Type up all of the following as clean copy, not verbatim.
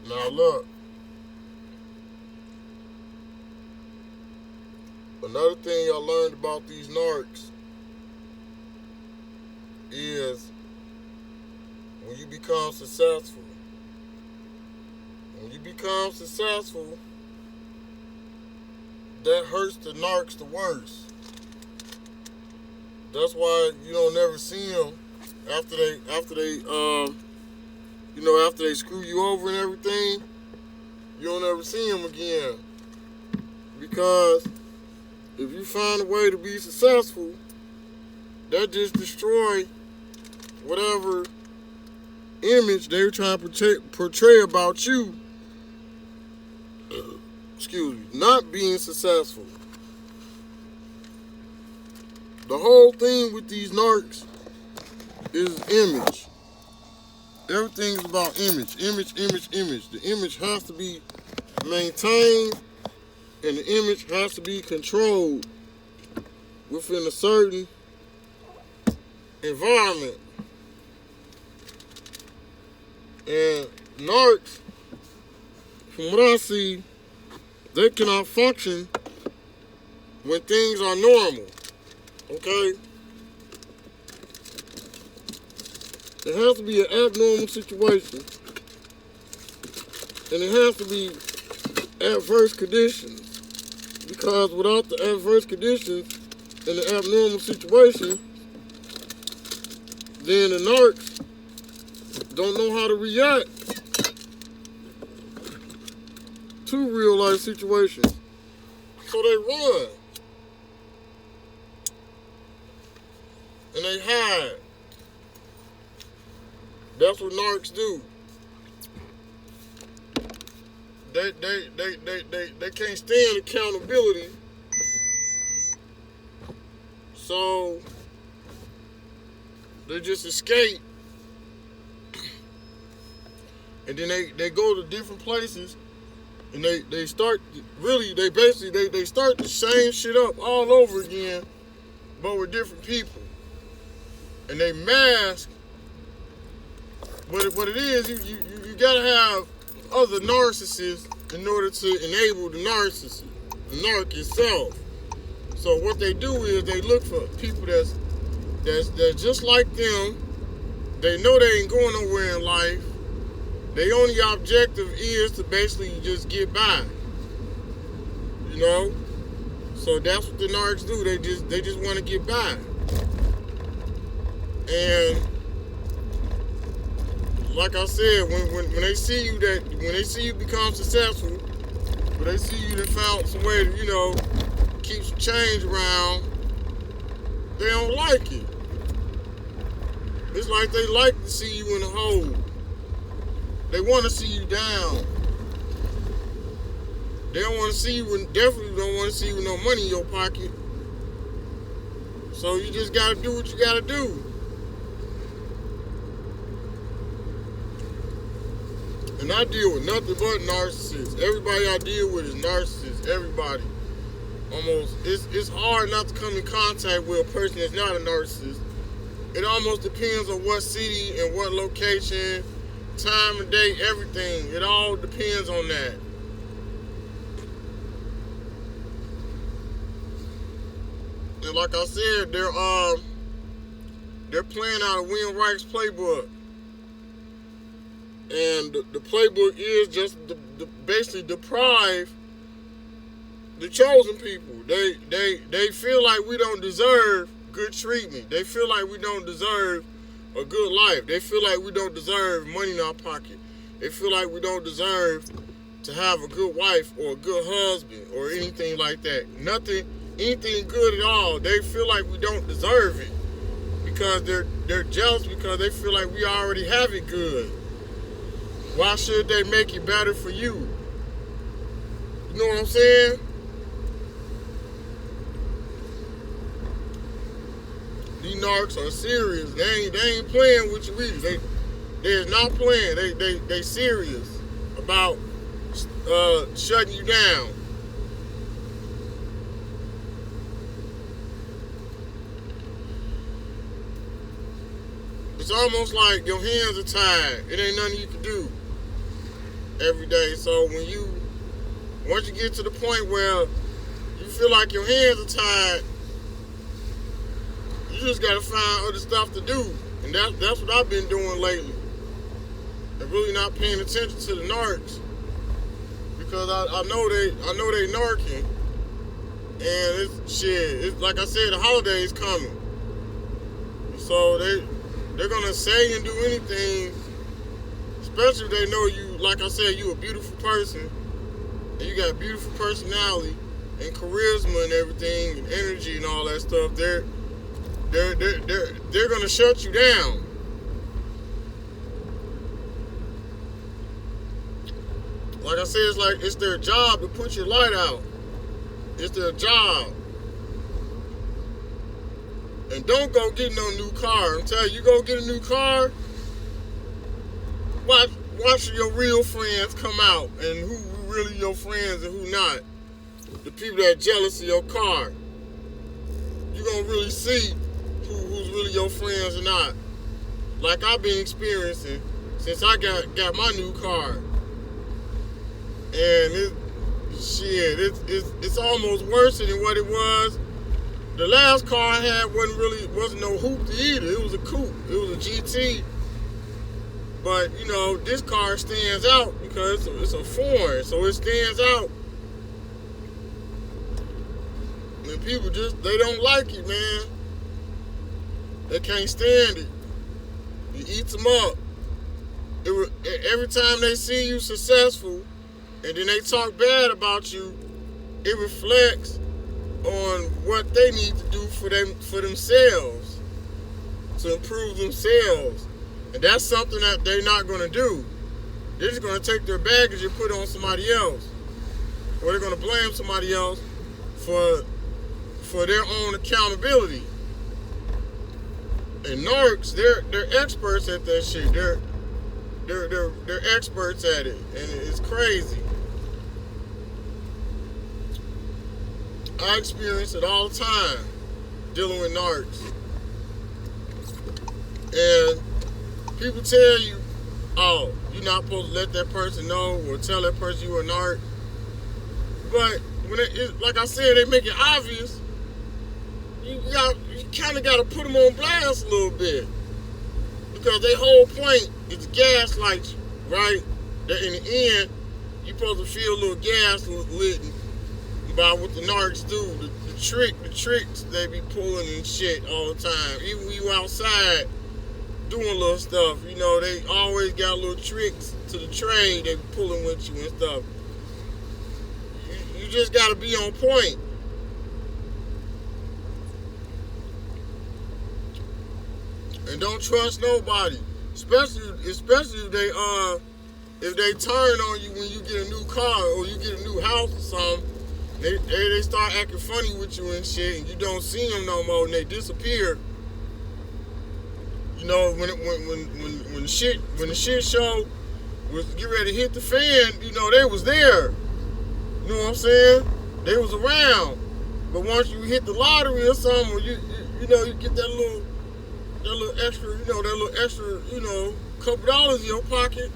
Now look, another thing I learned about these narcs is when you become successful. When you become successful, that hurts the narcs the worst. That's why you don't never see them after they screw you over and everything. You don't ever see them again because if you find a way to be successful, that just destroy whatever image they were trying to portray about you. Excuse me, not being successful. The whole thing with these narcs is image. Everything is about image, image, image, image. The image has to be maintained and the image has to be controlled within a certain environment. And narcs, from what I see, they cannot function when things are normal. Okay? It has to be an abnormal situation. And it has to be adverse conditions. Because without the adverse conditions and the abnormal situation, then the narcs don't know how to react to real life situations. So they run. And they hide. That's what narcs do. They can't stand accountability. So they just escape. And then they go to different places and they start they start the same shit up all over again, but with different people. And they mask what it is. You gotta have other narcissists in order to enable the narc itself. So what they do is they look for people that's just like them. They know they ain't going nowhere in life. Their only objective is to basically just get by. You know? So that's what the narcs do. They just want to get by. And like I said, when they see you become successful, when they see you that found some way to, keep some change around, they don't like it. It's like they like to see you in a hole. They want to see you down. They don't want to see you, definitely don't want to see you with no money in your pocket. So you just got to do what you got to do. And I deal with nothing but narcissists. Everybody I deal with is narcissists. Everybody. Almost. It's hard not to come in contact with a person that's not a narcissist. It almost depends on what city and what location, time of day, everything. It all depends on that. And like I said, they're playing out a William Reich's playbook. And the playbook is just basically deprive the chosen people. They feel like we don't deserve good treatment. They feel like we don't deserve a good life. They feel like we don't deserve money in our pocket. They feel like we don't deserve to have a good wife or a good husband or anything like that. Anything good at all. They feel like we don't deserve it because they're jealous because they feel like we already have it good. Why should they make it better for you? You know what I'm saying? These narcs are serious. They ain't playing with you either. They is not playing. They serious about shutting you down. It's almost like your hands are tied. It ain't nothing you can do. every day. So once you get to the point where you feel like your hands are tied, you just gotta find other stuff to do. And that's what I've been doing lately. And really not paying attention to the narcs. Because I know they narking. And it's like I said, the holiday's coming. So they're gonna say and do anything, especially if they know you, like I said, you a beautiful person and you got a beautiful personality and charisma and everything and energy and all that stuff. They're gonna shut you down. Like I said, it's their job to put your light out. It's their job. And don't go get no new car. I'm telling you, go get a new car. Watch your real friends come out and who really your friends and who not. The people that are jealous of your car. You're gonna really see who's really your friends or not. Like I've been experiencing since I got my new car. And it's almost worse than what it was. The last car I had wasn't no hoopty either. It was a coupe. It was a GT. But this car stands out because it's a foreign, so it stands out. And people they don't like it, man. They can't stand it. It eats them up. Every time they see you successful, and then they talk bad about you, it reflects on what they need to do for themselves, to improve themselves. And that's something that they're not going to do. They're just going to take their baggage and put it on somebody else. Or they're going to blame somebody else for their own accountability. And narcs, they're experts at that shit. They're experts at it. And it's crazy. I experience it all the time, dealing with narcs. And people tell you, oh, you're not supposed to let that person know or tell that person you're a narc. But like I said, they make it obvious. You kind of got to put them on blast a little bit. Because their whole point is gaslight you, right? That in the end, you're supposed to feel a little gaslit about what the narcs do, the tricks they be pulling and shit all the time. Even when you outside doing little stuff, they always got little tricks to the trade they be pulling with you and stuff. You just gotta be on point. And don't trust nobody, especially if they turn on you when you get a new car or you get a new house or something. They start acting funny with you and shit, and you don't see them no more, and they disappear. When the shit show was get ready to hit the fan, they was there. You know what I'm saying? They was around. But once you hit the lottery or something, or you get that little extra, couple dollars in your pocket.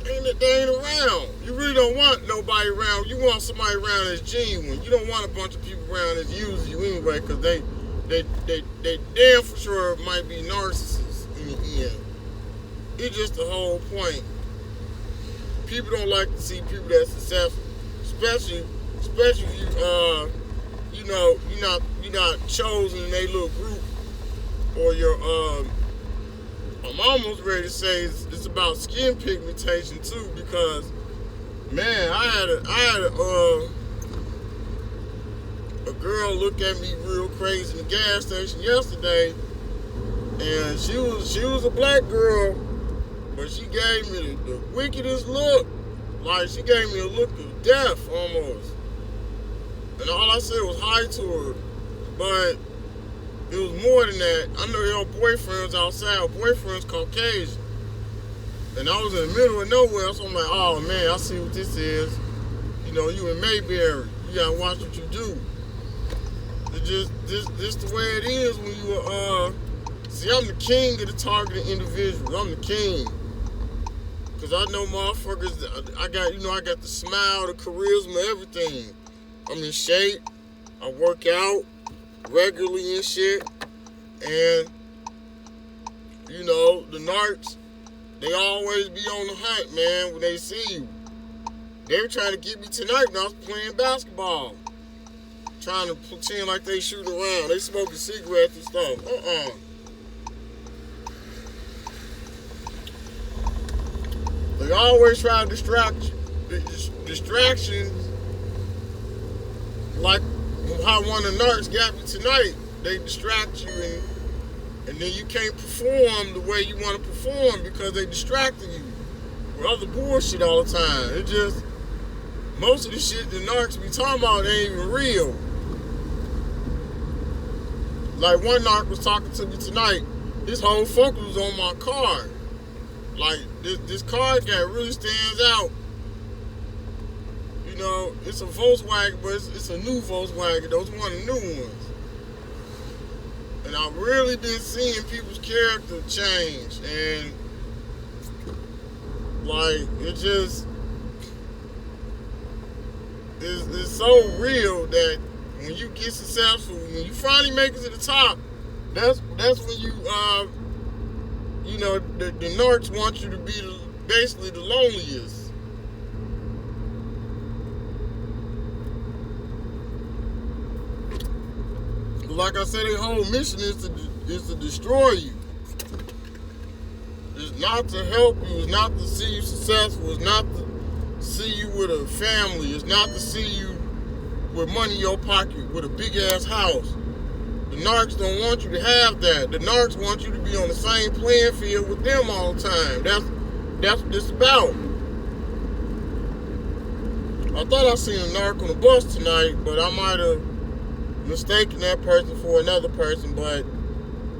They ain't around. You really don't want nobody around. You want somebody around that's genuine. You don't want a bunch of people around that's using you anyway, because they damn for sure might be narcissists in the end. It's just the whole point. People don't like to see people that's successful, especially if you're not chosen in a little group, or I'm almost ready to say it's about skin pigmentation too, because man, I had a girl look at me real crazy in the gas station yesterday, and she was a black girl, but she gave me the wickedest look. Like, she gave me a look of death almost. And all I said was hi to her, but it was more than that. I know her boyfriend's outside. Her boyfriend's Caucasian. And I was in the middle of nowhere, so I'm like, oh man, I see what this is. You in Mayberry. You gotta watch what you do. It's just the way it is when you see, I'm the king of the targeted individuals. I'm the king. Cause I know motherfuckers. I got the smile, the charisma, everything. I'm in shape. I work out regularly and shit. And the narcs, they always be on the hunt, man. When they see you, they were trying to get me tonight when I was playing basketball. Trying to pretend like they shooting around. They smoking cigarettes and stuff. They always try to distract you. Distractions, like how one of the narcs got me tonight. They distract you and then you can't perform the way you want to perform because they distracting you with other bullshit all the time. It just, most of the shit the narcs be talking about ain't even real. Like one narc was talking to me tonight. His whole focus was on my car. Like this car guy really stands out. It's a Volkswagen, but it's a new Volkswagen. Those one of the new ones. And I've really been seeing people's character change, and like it's so real that when you get successful, when you finally make it to the top, that's when you the narcs want you to be basically the loneliest. Like I said, their whole mission is to destroy you. It's not to help you. It's not to see you successful. It's not to see you with a family. It's not to see you with money in your pocket, with a big ass house. The narcs don't want you to have that. The narcs want you to be on the same playing field with them all the time. That's what it's about. I thought I seen a narc on the bus tonight, but I might have mistaken that person for another person. But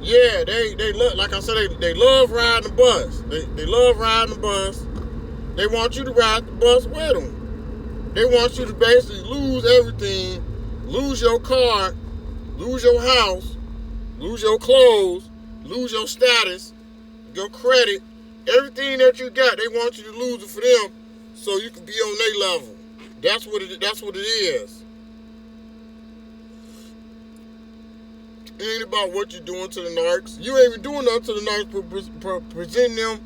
yeah, they love, like I said, they love riding the bus. They love riding the bus. They want you to ride the bus with them. They want you to basically lose everything, lose your car, lose your house, lose your clothes, lose your status, your credit, everything that you got. They want you to lose it for them so you can be on their level. That's what it is. It ain't about what you're doing to the narcs. You ain't even doing nothing to the narcs, but presenting them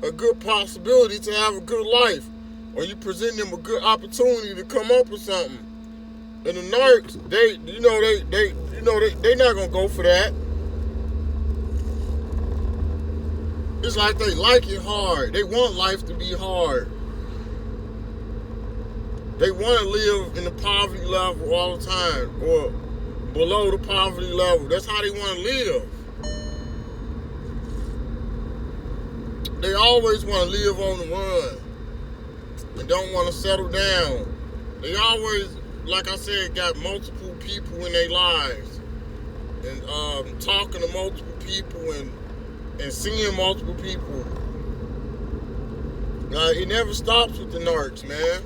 a good possibility to have a good life, or you present them a good opportunity to come up with something. And the narcs, they not gonna go for that. It's like they like it hard. They want life to be hard. They want to live in the poverty level all the time, or below the poverty level. That's how they want to live. They always want to live on the run and don't want to settle down. They always, like I said, got multiple people in their lives, and talking to multiple people and seeing multiple people. It never stops with the narcs, man.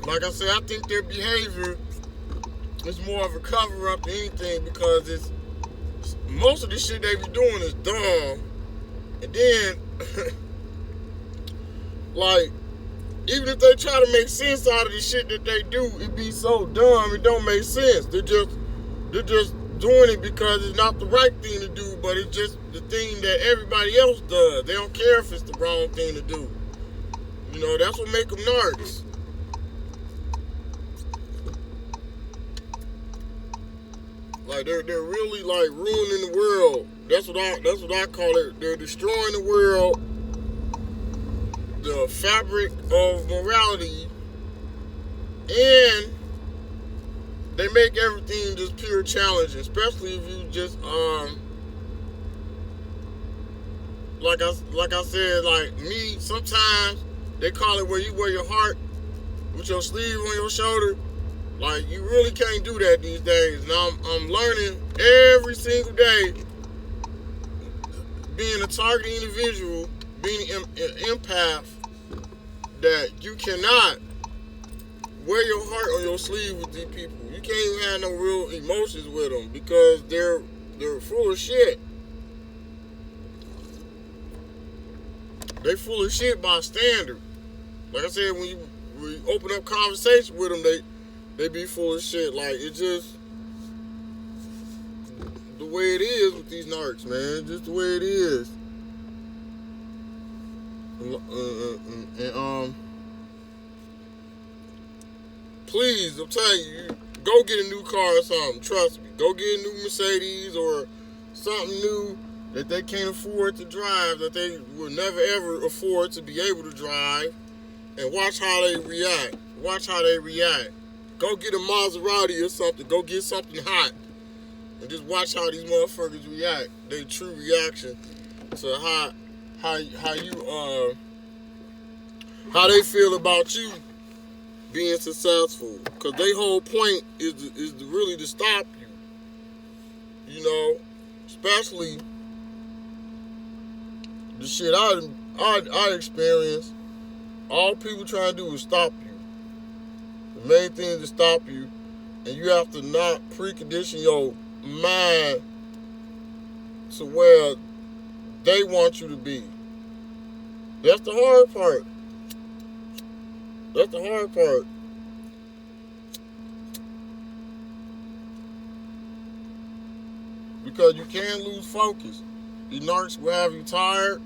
Like I said, I think their behavior is more of a cover-up than anything, because most of the shit they be doing is dumb. And then, like, even if they try to make sense out of the shit that they do, it be so dumb, it don't make sense. They're just doing it because it's not the right thing to do, but it's just the thing that everybody else does. They don't care if it's the wrong thing to do. That's what make them narcs. Like they're really like ruining the world. That's what I call it. They're destroying the world, the fabric of morality, and they make everything just pure challenging. Especially if you just like I said, like me. Sometimes they call it where you wear your heart with your sleeve on your shoulder. Like, you really can't do that these days. And I'm learning every single day, being a target individual, being an empath, that you cannot wear your heart on your sleeve with these people. You can't even have no real emotions with them because they're full of shit. They full of shit by standard. Like I said, when you open up conversation with them, they be full of shit. Like, it's just the way it is with these narcs, man. Just the way it is. And please, I'm telling you, go get a new car or something. Trust me. Go get a new Mercedes or something new that they can't afford to drive, that they will never ever afford to be able to drive, and watch how they react. Watch how they react. Go get a Maserati or something. Go get something hot, and just watch how these motherfuckers react. Their true reaction to how they feel about you being successful. Cause their whole point is really to stop you. You know, especially the shit I experienced. All people trying to do is stop you. The main thing is to stop you, and you have to not precondition your mind to where they want you to be. That's the hard part. That's the hard part. Because you can't lose focus. These narcs will have you tired,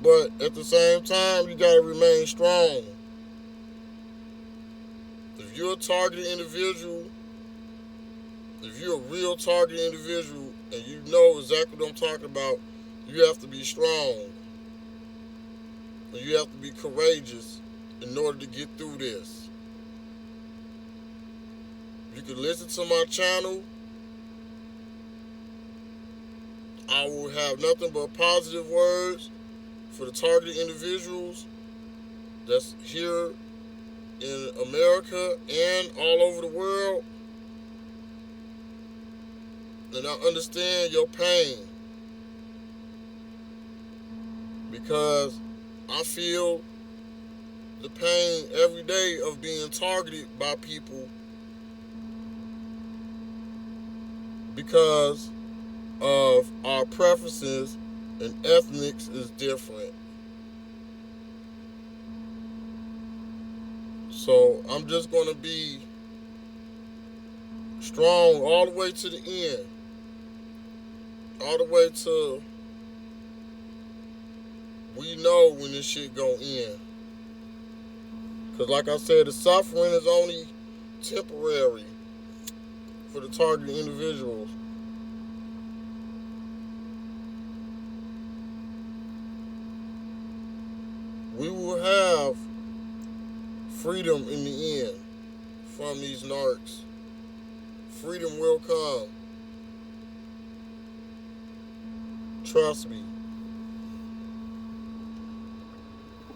but at the same time, you gotta remain strong. If you're a targeted individual, if you're a real targeted individual, and you know exactly what I'm talking about, you have to be strong. And you have to be courageous in order to get through this. You can listen to my channel. I will have nothing but positive words for the targeted individuals that's here in America and all over the world. And I understand your pain, because I feel the pain every day of being targeted by people because of our preferences and ethnics is different. So I'm just going to be strong all the way to the end. All the way to we know when this shit gon' end. Because like I said, the suffering is only temporary for the targeted individuals. We will have freedom in the end from these narcs. Freedom will come. Trust me.